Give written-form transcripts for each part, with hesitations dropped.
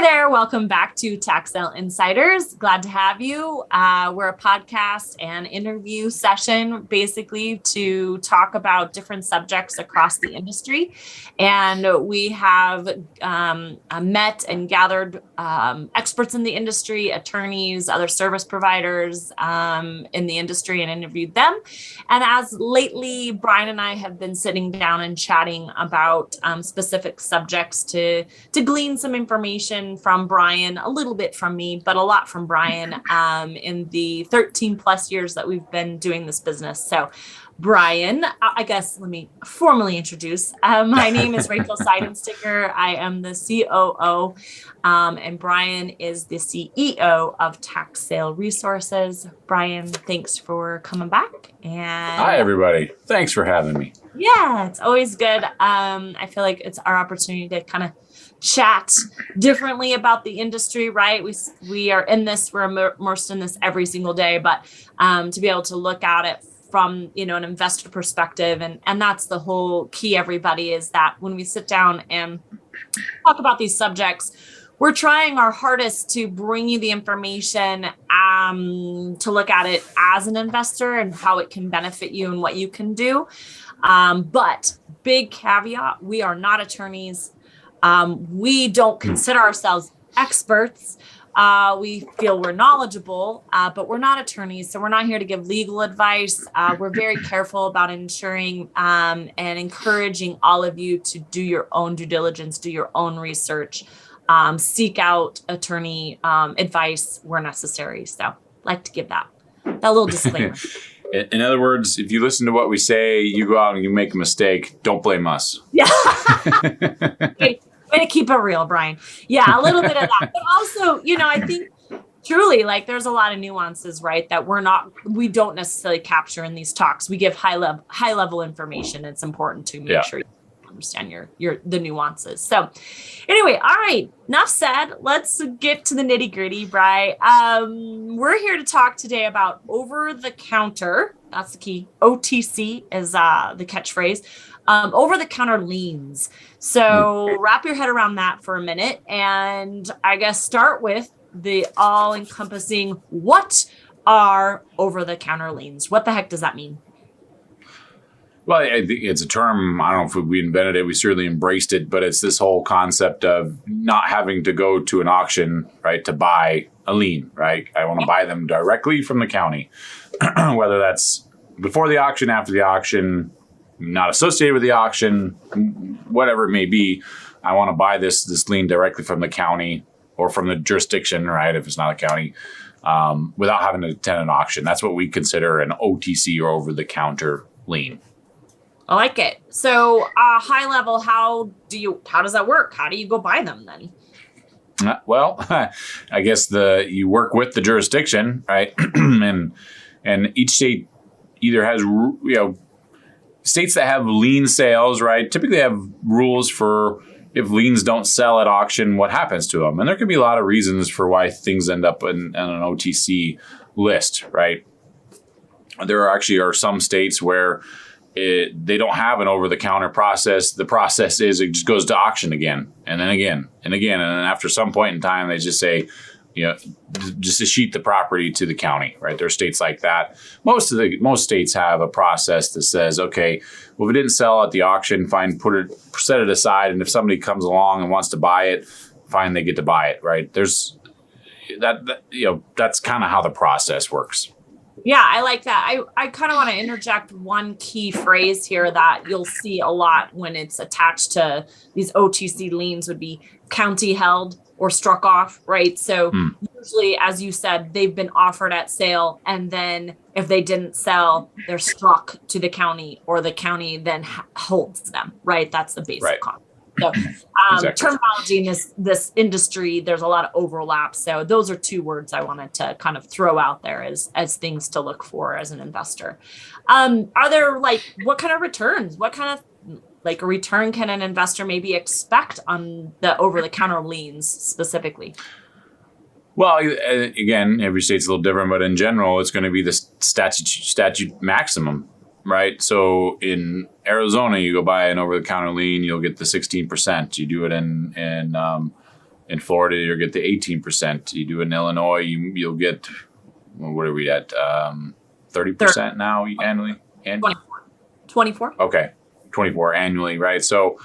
Hi there. Welcome back to Tax Sale Insiders. Glad to have you. We're a podcast and interview session basically to talk about different subjects across the industry. And we have met and gathered experts in the industry, attorneys, other service providers in the industry and interviewed them. And as lately, Brian and I have been sitting down and chatting about specific subjects to glean some information from Brian, a little bit from me, but a lot from Brian in the 13 plus years that we've been doing this business. So Brian, I guess let me formally introduce. My name is Rachel Seidensticker. I am the COO, and Brian is the CEO of Tax Sale Resources. Brian, thanks for coming back. And hi, everybody. Thanks for having me. Yeah, it's always good. I feel like it's our opportunity to kind of chat differently about the industry, right? We are in this, we're immersed in this every single day, but to be able to look at it from, an investor perspective. And that's the whole key, everybody, is that when we sit down and talk about these subjects, we're trying our hardest to bring you the information to look at it as an investor and how it can benefit you and what you can do. But big caveat, we are not attorneys. We don't consider ourselves experts. We feel we're knowledgeable, but we're not attorneys. So we're not here to give legal advice. We're very careful about ensuring and encouraging all of you to do your own due diligence, do your own research, seek out attorney advice where necessary. So I'd like to give that little disclaimer. In other words, if you listen to what we say, you go out and you make a mistake, don't blame us. Yeah. Way to keep it real, Brian. Yeah, a little bit of that. But also, I think truly, there's a lot of nuances, right, that we don't necessarily capture in these talks. We give high level information. It's important to make sure you understand the nuances. So anyway, all right, enough said. Let's get to the nitty gritty, Brian. We're here to talk today about over the counter. That's the key. OTC is the catchphrase. Over the counter liens. So wrap your head around that for a minute. And I guess start with the all encompassing, what are over the counter liens? What the heck does that mean? Well, I think it's a term, I don't know if we invented it, we certainly embraced it, but it's this whole concept of not having to go to an auction, right, to buy a lien, right? I want to buy them directly from the county, whether that's before the auction, after the auction, not associated with the auction, whatever it may be. I want to buy this lien directly from the county or from the jurisdiction, right, if it's not a county, without having to attend an auction. That's what we consider an OTC, or over-the-counter lien. I like it. So high level, how does that work? How do you go buy them then? Well, I guess you work with the jurisdiction, right? and each state either has, states that have lien sales, right, typically have rules for if liens don't sell at auction, what happens to them. And there can be a lot of reasons for why things end up in an OTC list, right? There are some states where they don't have an over-the-counter process. The process is it just goes to auction again, and then again, and again. And then after some point in time, they just say, just to sheet the property to the county, right? There are states like that. Most states have a process that says, okay, well, if it didn't sell at the auction, fine, set it aside. And if somebody comes along and wants to buy it, fine, they get to buy it, right? There's that's kind of how the process works. Yeah, I like that. I kind of want to interject one key phrase here that you'll see a lot when it's attached to these OTC liens would be county held or struck off, right? So usually, as you said, they've been offered at sale, and then if they didn't sell, they're struck to the county, or the county then holds them, right? That's the basic concept. So exactly. Terminology in this industry, there's a lot of overlap. So those are two words I wanted to kind of throw out there as things to look for as an investor. Are there what kind of returns? What kind of a return can an investor maybe expect on the over-the-counter liens specifically? Well, again, every state's a little different, but in general, it's going to be the statute maximum, right? So in Arizona, you go buy an over-the-counter lien, you'll get the 16%. You do it in In Florida, you'll get the 18%. You do in Illinois, you'll get, what are we at? 30% now annually? 24. Okay. 24 annually, right? So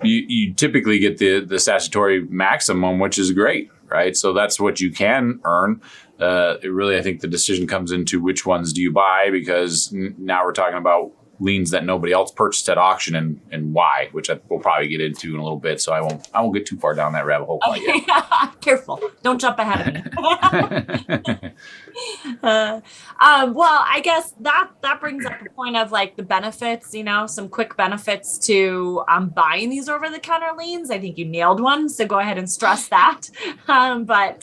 you typically get the statutory maximum, which is great, right? So that's what you can earn. It really, I think the decision comes into which ones do you buy, because now we're talking about liens that nobody else purchased at auction and why, which we'll probably get into in a little bit. So I won't get too far down that rabbit hole quite yet. Careful. Don't jump ahead of me. Well, I guess that brings up the point of like the benefits, some quick benefits to buying these over-the-counter liens. I think you nailed one, so go ahead and stress that. But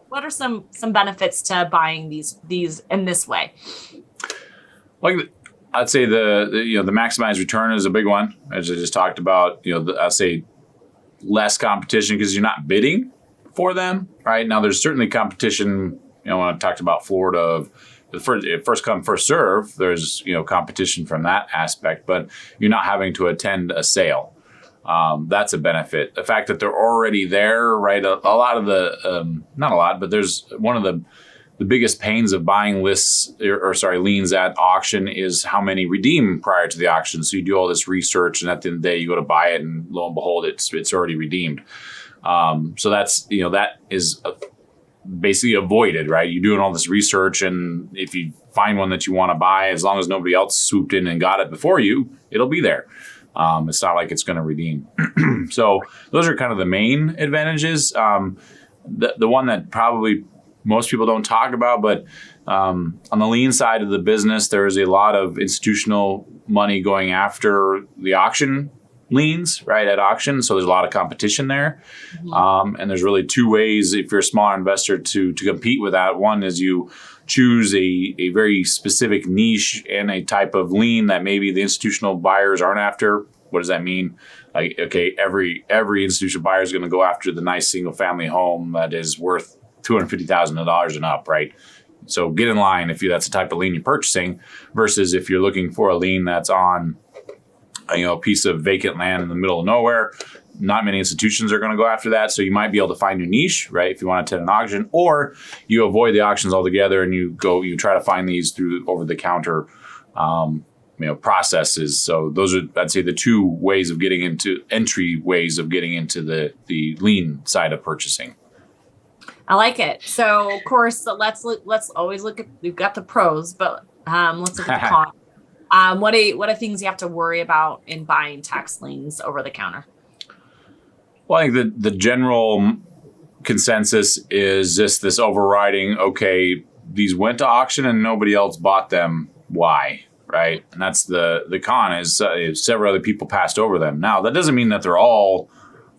what are some benefits to buying these in this way? Like, I'd say the maximized return is a big one, as I just talked about. I'd say less competition because you're not bidding for them, right? Now, there's certainly competition. When I talked about Florida, of the first come, first serve, there's competition from that aspect, but you're not having to attend a sale. That's a benefit. The fact that they're already there, right? A lot of the not a lot, but there's one of the biggest pains of buying liens at auction is how many redeem prior to the auction. So you do all this research, and at the end of the day, you go to buy it, and lo and behold, it's already redeemed. So that's that is basically avoided, right? You're doing all this research, and if you find one that you want to buy, as long as nobody else swooped in and got it before you, it'll be there. It's not like it's going to redeem. So those are kind of the main advantages. The one that probably most people don't talk about, but on the lien side of the business, there is a lot of institutional money going after the auction liens, right, at auction. So there's a lot of competition there. Mm-hmm. And there's really two ways, if you're a smaller investor, to compete with that. One is you choose a very specific niche and a type of lien that maybe the institutional buyers aren't after. What does that mean? Like, okay, every institutional buyer is going to go after the nice single family home that is worth $250,000 and up, right? So get in line if that's the type of lien you're purchasing, versus if you're looking for a lien that's on a piece of vacant land in the middle of nowhere. Not many institutions are going to go after that. So you might be able to find your niche, right, if you want to attend an auction, or you avoid the auctions altogether and you try to find these through over-the-counter processes. So those are, I'd say, the two ways of getting into the lien side of purchasing. I like it. So of course, let's always look at, we've got the pros, but let's look at the cons. What are things you have to worry about in buying tax liens over the counter? Well, I think the general consensus is just this overriding, okay, these went to auction and nobody else bought them. Why? Right? And that's the con is several other people passed over them. Now, that doesn't mean that they're all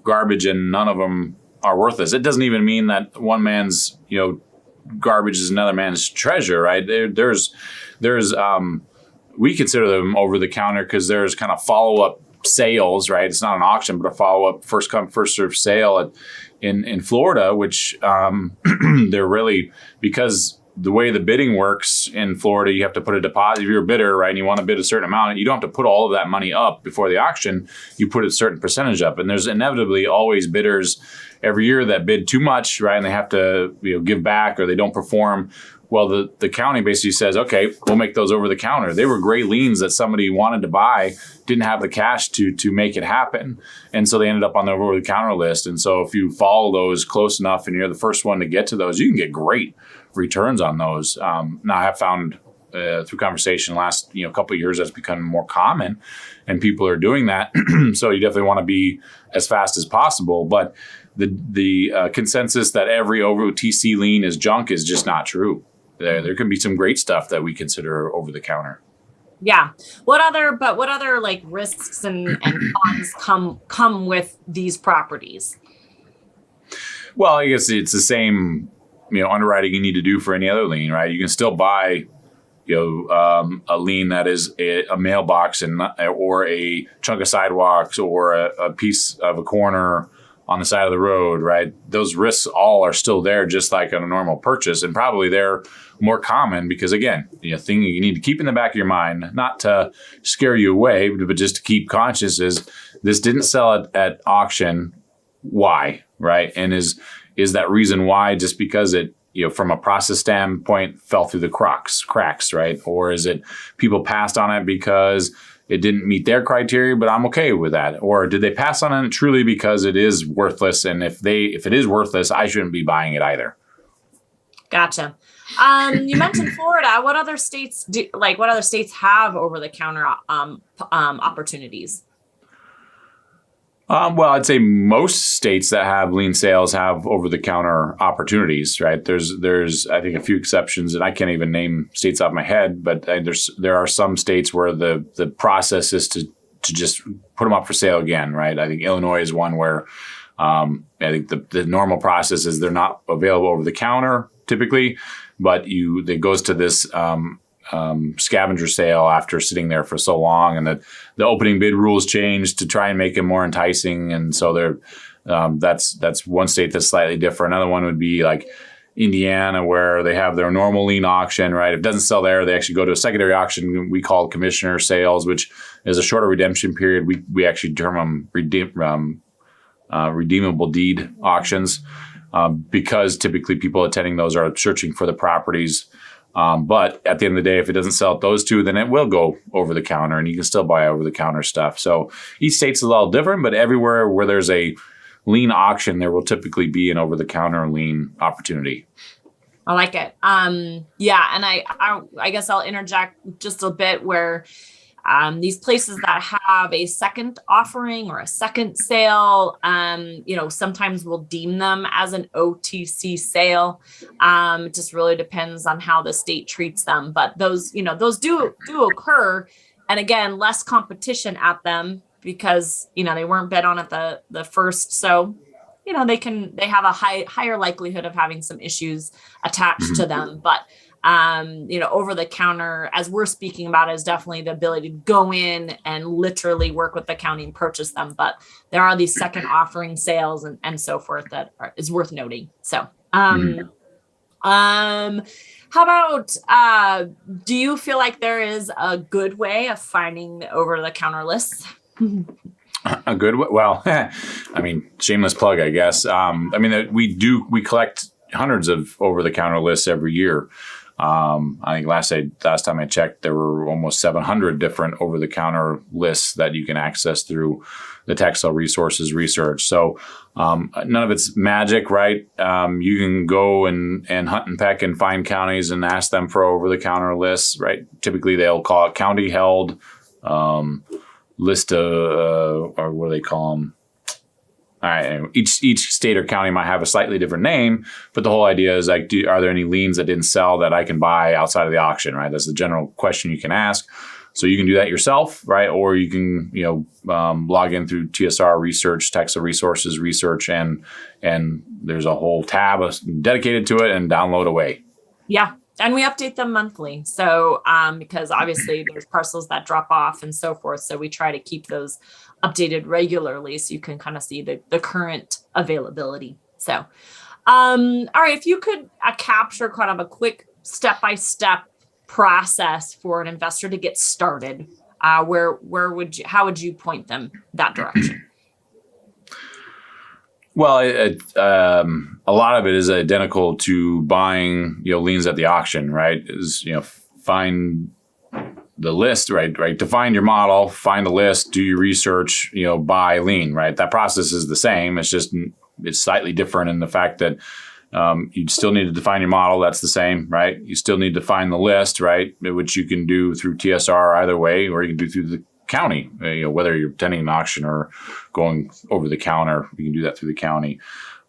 garbage and none of them are worthless. It doesn't even mean that one man's, garbage is another man's treasure, right? There's we consider them over the counter because there's kind of follow-up sales, right? It's not an auction, but a follow-up first come, first serve sale in Florida, which they're really, because the way the bidding works in Florida, you have to put a deposit. If you're a bidder, right, and you want to bid a certain amount, you don't have to put all of that money up before the auction. You put a certain percentage up. And there's inevitably always bidders every year that bid too much, right, and they have to give back or they don't perform. Well, the county basically says, okay, we'll make those over the counter. They were great liens that somebody wanted to buy, didn't have the cash to make it happen. And so they ended up on the over the counter list. And so if you follow those close enough and you're the first one to get to those, you can get great returns on those. Now I have found through conversation last couple of years that's become more common and people are doing that. So you definitely want to be as fast as possible. But the consensus that every OTC lien is junk is just not true. There can be some great stuff that we consider over the counter. Yeah. What other like risks and cons come with these properties? Well, I guess it's the same, underwriting you need to do for any other lien, right? You can still buy, a lien that is a mailbox or a chunk of sidewalks or a piece of a corner on the side of the road, right? Those risks all are still there, just like on a normal purchase, and probably they're more common because, again, thing you need to keep in the back of your mind, not to scare you away, but just to keep conscious is this didn't sell at auction. Why? right? And is that reason why just because it, from a process standpoint, fell through the cracks, right? Or is it people passed on it because it didn't meet their criteria, but I'm okay with that? Or did they pass on it truly because it is worthless? And if it is worthless, I shouldn't be buying it either. Gotcha. You mentioned Florida. What other states have over-the-counter opportunities? Well, I'd say most states that have lien sales have over-the-counter opportunities, right? There's I think a few exceptions, and I can't even name states off my head, but there are some states where the process is to just put them up for sale again, right? I think Illinois is one where I think the normal process is they're not available over the counter typically, but it goes to this scavenger sale after sitting there for so long, and the opening bid rules changed to try and make it more enticing. And so that's one state that's slightly different. Another one would be like Indiana, where they have their normal lien auction, right? If it doesn't sell there, they actually go to a secondary auction we call commissioner sales, which is a shorter redemption period. We actually term them redeemable deed auctions because typically people attending those are searching for the properties. But at the end of the day, if it doesn't sell at those two, then it will go over the counter, and you can still buy over the counter stuff. So each state's a little different, but everywhere where there's a lien auction, there will typically be an over the counter lien opportunity. I like it. Yeah. And I guess I'll interject just a bit where these places that have a second offering or a second sale, sometimes we'll deem them as an OTC sale. It just really depends on how the state treats them. But those do occur. And again, less competition at them because, they weren't bid on at the first. So, they have a higher likelihood of having some issues attached to them. But over the counter, as we're speaking about, is definitely the ability to go in and literally work with the county and purchase them. But there are these second offering sales and so forth that is worth noting. So, how about, do you feel like there is a good way of finding the over the counter lists? A good way? Well, I mean, shameless plug, I guess. We collect hundreds of over the counter lists every year. I think last time I checked, there were almost 700 different over-the-counter lists that you can access through the Textile Resources research. So none of it's magic, right? You can go and hunt and peck and find counties and ask them for over-the-counter lists, right? Typically, they'll call it county-held list or what do they call them? All right. Anyway, each state or county might have a slightly different name, but the whole idea is like, are there any liens that didn't sell that I can buy outside of the auction? Right. That's the general question you can ask. So you can do that yourself, right? Or you can, log in through TSR research, Textile Resources research, and there's a whole tab dedicated to it, and download away. Yeah. And we update them monthly. So because obviously there's parcels that drop off and so forth. So we try to keep those updated regularly so you can kind of see the current availability. So, all right, if you could capture kind of a quick step-by-step process for an investor to get started, how would you point them that direction? Well, a lot of it is identical to buying, liens at the auction, right? Is, find the list, right? Define your model, find the list, do your research, buy lien, right? That process is the same. It's slightly different in the fact that you still need to define your model. That's the same, right? You still need to find the list, right? Which you can do through TSR either way, or you can do through the county, whether you're attending an auction or going over the counter, you can do that through the county.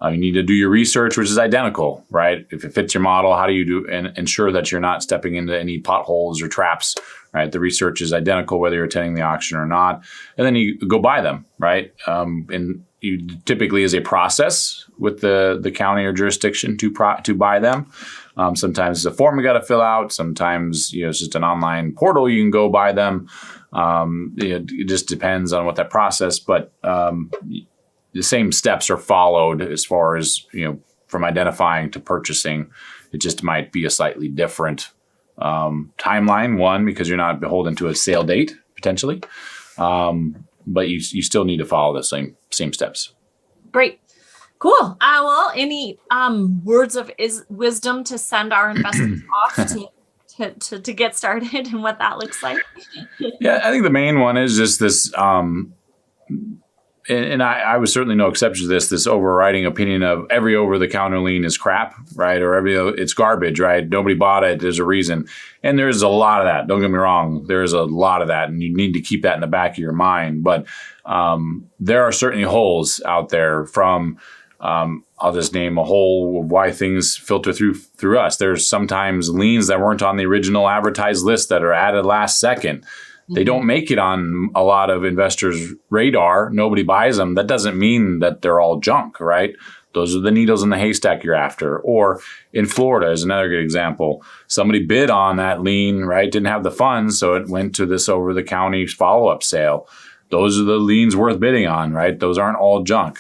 You need to do your research, which is identical, right? If it fits your model, how do you do and ensure that you're not stepping into any potholes or traps, right? The research is identical whether you're attending the auction or not. And then you go buy them, right? And you typically is a process with the county or jurisdiction to buy them. Sometimes it's a form you got to fill out. Sometimes it's just an online portal you can go buy them. It just depends on what that process, but the same steps are followed as far as from identifying to purchasing. It just might be a slightly different timeline. One, because you're not beholden to a sale date potentially, but you still need to follow the same steps. Great. Cool. Well, any words of wisdom to send our investors off to get started and what that looks like? Yeah, I think the main one is just this, and I was certainly no exception to this overriding opinion of every over-the-counter lien is crap, right? Or it's garbage, right? Nobody bought it. There's a reason. And there's a lot of that. Don't get me wrong. There's a lot of that, and you need to keep that in the back of your mind. But there are certainly holes out there from, I'll just name a hole of why things filter through us. There's sometimes liens that weren't on the original advertised list that are added last second. They don't make it on a lot of investors' radar. Nobody buys them. That doesn't mean that they're all junk, right? Those are the needles in the haystack you're after. Or in Florida is another good example. Somebody bid on that lien, right? Didn't have the funds, so it went to this over-the-county follow-up sale. Those are the liens worth bidding on, right? Those aren't all junk.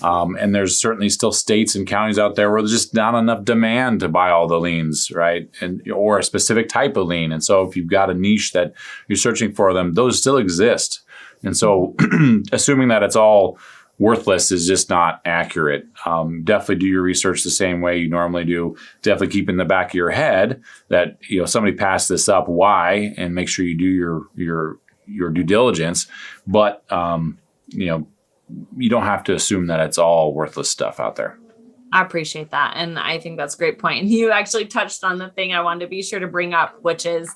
And there's certainly still states and counties out there where there's just not enough demand to buy all the liens, right? Or a specific type of lien. And so if you've got a niche that you're searching for them, those still exist. And so assuming that it's all worthless is just not accurate. Definitely do your research the same way you normally do. Definitely keep in the back of your head that, somebody passed this up, why, and make sure you do your due diligence, but you don't have to assume that it's all worthless stuff out there. I appreciate that. And I think that's a great point. And you actually touched on the thing I wanted to be sure to bring up, which is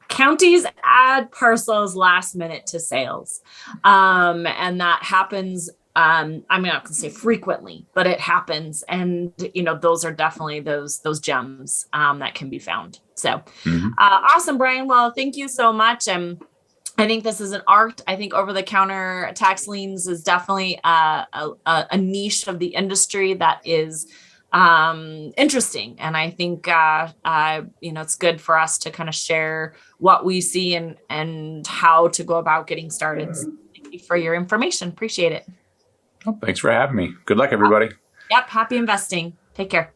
counties add parcels last minute to sales. And that happens. I'm not going to say frequently, but it happens. And, those are definitely those gems that can be found. So awesome, Brian. Well, thank you so much. I think this is an art. I think over-the-counter tax liens is definitely a niche of the industry that is interesting. And I think, it's good for us to kind of share what we see and how to go about getting started. So thank you for your information. Appreciate it. Oh, thanks for having me. Good luck, everybody. Yep. Happy investing. Take care.